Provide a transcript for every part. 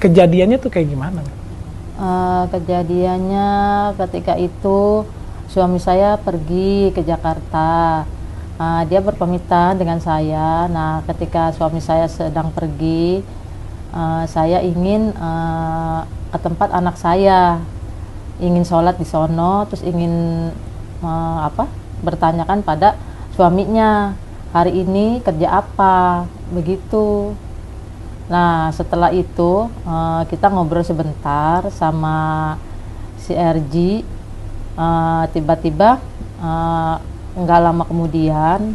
Kejadiannya tuh kayak gimana? Kejadiannya ketika itu suami saya pergi ke Jakarta. Dia berpamitan dengan saya. Nah, ketika suami saya sedang pergi, saya ingin ke tempat anak saya, ingin sholat di sono, terus ingin bertanyakan pada suaminya, hari ini kerja apa, begitu. Nah, setelah itu kita ngobrol sebentar sama si RG. Tiba-tiba nggak lama kemudian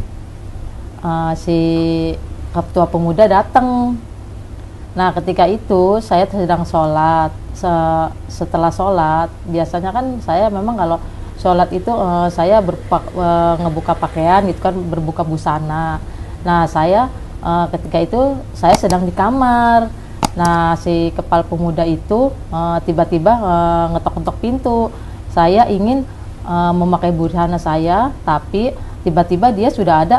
si ketua pemuda datang. Nah, ketika itu saya sedang sholat. Setelah sholat, biasanya kan saya memang kalau sholat itu saya ngebuka pakaian gitu kan, berbuka busana. Nah, saya ketika itu saya sedang di kamar. Nah, si kepala pemuda itu tiba-tiba ngetok-ngetok pintu. Saya ingin memakai busana saya, tapi tiba-tiba dia sudah ada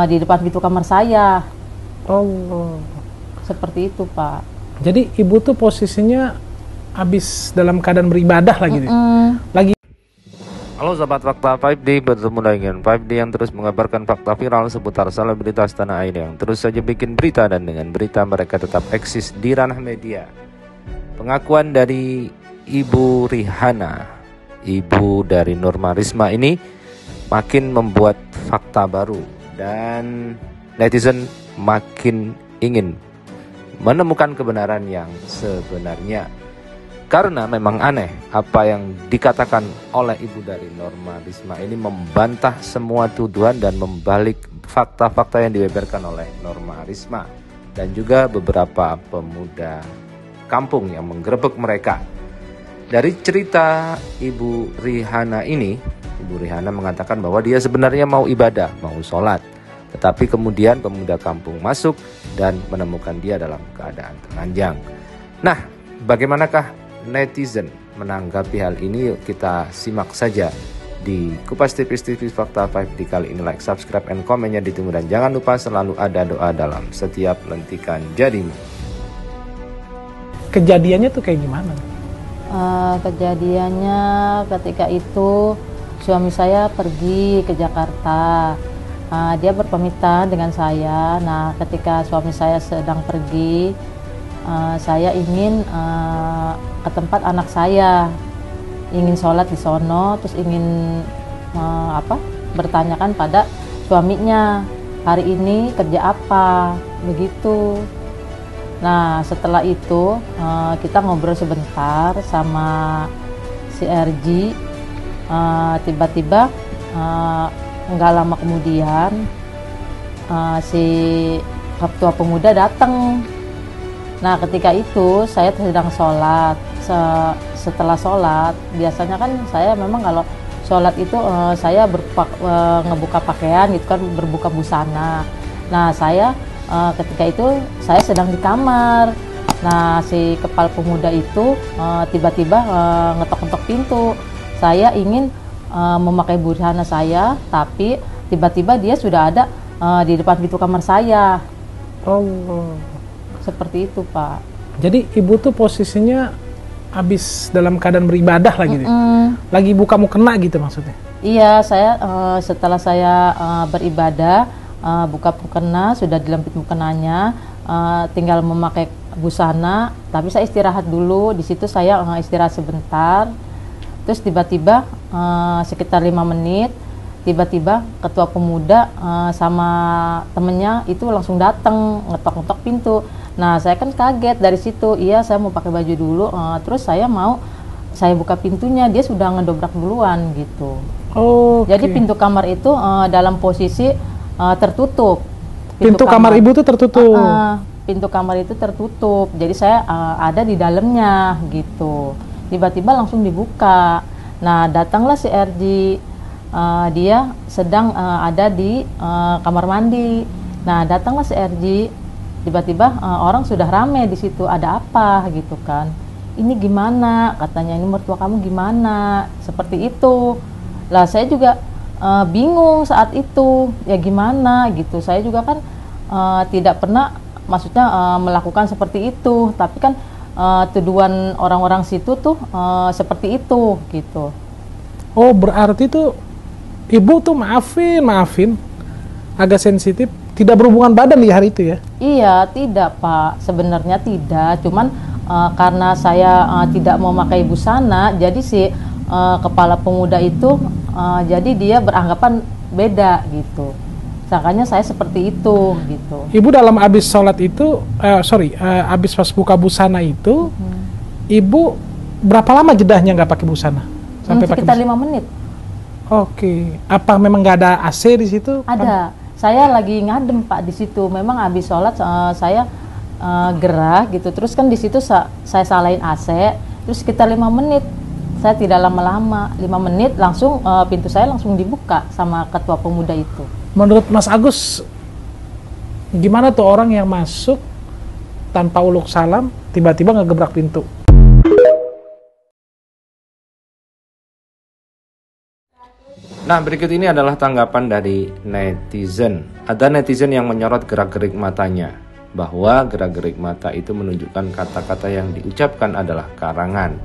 di depan pintu kamar saya. Oh, seperti itu, Pak. Jadi ibu tuh posisinya habis dalam keadaan beribadah lagi, lagi. Halo sahabat Fakta 5D, bertemu dengan 5D yang terus mengabarkan fakta viral seputar selebritas tanah air yang terus saja bikin berita, dan dengan berita mereka tetap eksis di ranah media. Pengakuan dari Ibu Rihanna, ibu dari Norma Risma ini makin membuat fakta baru, dan netizen makin ingin menemukan kebenaran yang sebenarnya. Karena memang aneh apa yang dikatakan oleh ibu dari Norma Risma ini membantah semua tuduhan dan membalik fakta-fakta yang dibeberkan oleh Norma Risma dan juga beberapa pemuda kampung yang menggerebek mereka. Dari cerita Ibu Rihanna ini, Ibu Rihanna mengatakan bahwa dia sebenarnya mau ibadah, mau sholat. Tetapi kemudian pemuda kampung masuk dan menemukan dia dalam keadaan telanjang. Nah, bagaimanakah netizen menanggapi hal ini? Yuk kita simak saja di Kupas Tipis Fakta 5D kali ini. Like, subscribe, and komennya ditunggu, dan jangan lupa selalu ada doa dalam setiap lentikan jadimu. Kejadiannya tuh kayak gimana? Kejadiannya ketika itu suami saya pergi ke Jakarta. Dia berpamitan dengan saya. Nah, ketika suami saya sedang pergi, saya ingin ke tempat anak saya, ingin sholat di sono, terus ingin bertanyakan pada suaminya, hari ini kerja apa, begitu. Nah, setelah itu kita ngobrol sebentar sama si RG. Tiba-tiba nggak lama kemudian si ketua pemuda datang. Nah, ketika itu saya sedang sholat. Setelah sholat, biasanya kan saya memang kalau sholat itu saya ngebuka pakaian gitu kan, berbuka busana. Nah, saya ketika itu saya sedang di kamar. Nah, si kepala pemuda itu tiba-tiba ngetok-ngetok pintu. Saya ingin memakai busana saya, tapi tiba-tiba dia sudah ada di depan pintu kamar saya. Oh, seperti itu, Pak. Jadi ibu tuh posisinya habis dalam keadaan beribadah lagi, lagi buka mukena gitu maksudnya? Iya, saya setelah saya beribadah, buka mukena, sudah dilempit mukenanya, tinggal memakai busana, tapi saya istirahat dulu. Di situ saya istirahat sebentar. Terus tiba-tiba sekitar 5 menit, tiba-tiba ketua pemuda sama temennya itu langsung datang, ngetok-ngetok pintu. Nah, saya kan kaget dari situ. Iya, saya mau pakai baju dulu. Terus saya buka pintunya, dia sudah ngedobrak duluan gitu. Oh. Jadi pintu kamar itu dalam posisi tertutup. Pintu kamar ibu tuh tertutup. Pintu kamar itu tertutup. Jadi saya ada di dalamnya gitu. Tiba-tiba langsung dibuka. Nah, datanglah si RG. Dia sedang ada di kamar mandi. Nah, datanglah si RG. Tiba-tiba orang sudah rame di situ, ada apa gitu kan. Ini gimana? Katanya, ini mertua kamu gimana? Seperti itu. Lah, saya juga bingung saat itu. Ya gimana gitu. Saya juga kan tidak pernah maksudnya melakukan seperti itu. Tapi kan tuduhan orang-orang situ tuh seperti itu gitu. Oh, berarti tuh ibu tuh maafin agak sensitif, tidak berhubungan badan di hari itu ya? Iya, tidak Pak, sebenarnya tidak, cuman karena saya tidak mau pakai busana, jadi si kepala pemuda itu jadi dia beranggapan beda gitu. Makanya saya seperti itu gitu. Ibu dalam habis sholat itu, habis pas buka busana itu, ibu berapa lama jedahnya nggak pakai busana? Sampai Sekitar 5 menit. Oke, apa memang nggak ada AC di situ? Ada, saya lagi ngadem Pak di situ. Memang habis sholat saya gerah gitu. Terus kan di situ saya salahin AC. Terus sekitar 5 menit. Saya tidak lama-lama, 5 menit langsung pintu saya langsung dibuka sama ketua pemuda itu. Menurut Mas Agus, gimana tuh orang yang masuk tanpa uluk salam, tiba-tiba ngegebrak pintu? Nah, berikut ini adalah tanggapan dari netizen. Ada netizen yang menyorot gerak-gerik matanya, bahwa gerak-gerik mata itu menunjukkan kata-kata yang diucapkan adalah karangan.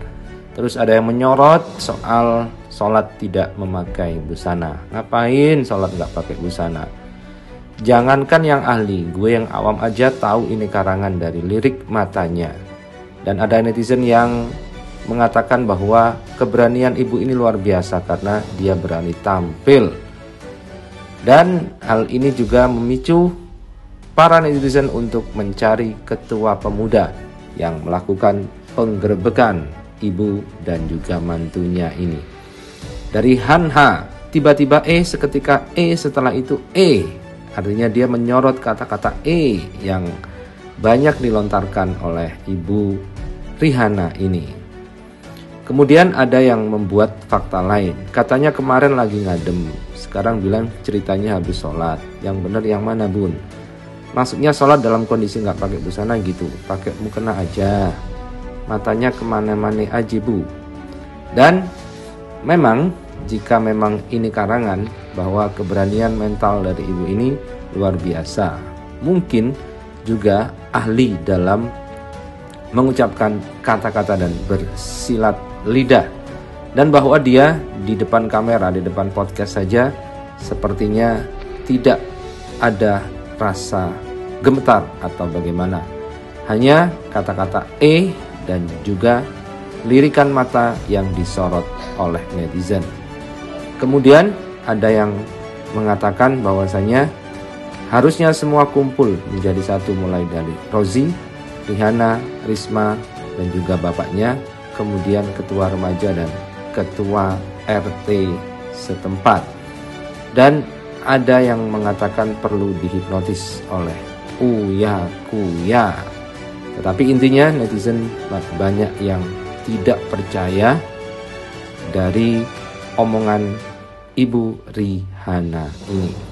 Terus ada yang menyorot soal sholat tidak memakai busana. Ngapain sholat nggak pakai busana? Jangankan yang ahli, gue yang awam aja tahu ini karangan dari lirik matanya. Dan ada netizen yang mengatakan bahwa keberanian ibu ini luar biasa karena dia berani tampil. Dan hal ini juga memicu para netizen untuk mencari ketua pemuda yang melakukan penggerebekan ibu dan juga mantunya ini. Dari Hanha, tiba-tiba seketika setelah itu artinya dia menyorot kata-kata yang banyak dilontarkan oleh ibu Rihanna ini. Kemudian ada yang membuat fakta lain. Katanya kemarin lagi ngadem, sekarang bilang ceritanya habis sholat. Yang benar yang mana bun? Maksudnya sholat dalam kondisi nggak pakai busana gitu, pakai mukena aja, matanya kemana-mana aja bu. Dan memang jika memang ini karangan, bahwa keberanian mental dari ibu ini luar biasa. Mungkin juga ahli dalam mengucapkan kata-kata dan bersilat lidah, dan bahwa dia di depan kamera, di depan podcast saja sepertinya tidak ada rasa gemetar atau bagaimana, hanya kata-kata dan juga lirikan mata yang disorot oleh netizen. Kemudian ada yang mengatakan bahwasanya harusnya semua kumpul menjadi satu, mulai dari Rozi, Rihanna, Risma, dan juga bapaknya, kemudian ketua remaja dan ketua RT setempat. Dan ada yang mengatakan perlu dihipnotis oleh Uya Kuya. Tetapi intinya netizen banyak yang tidak percaya dari omongan Ibu Rihanna ini.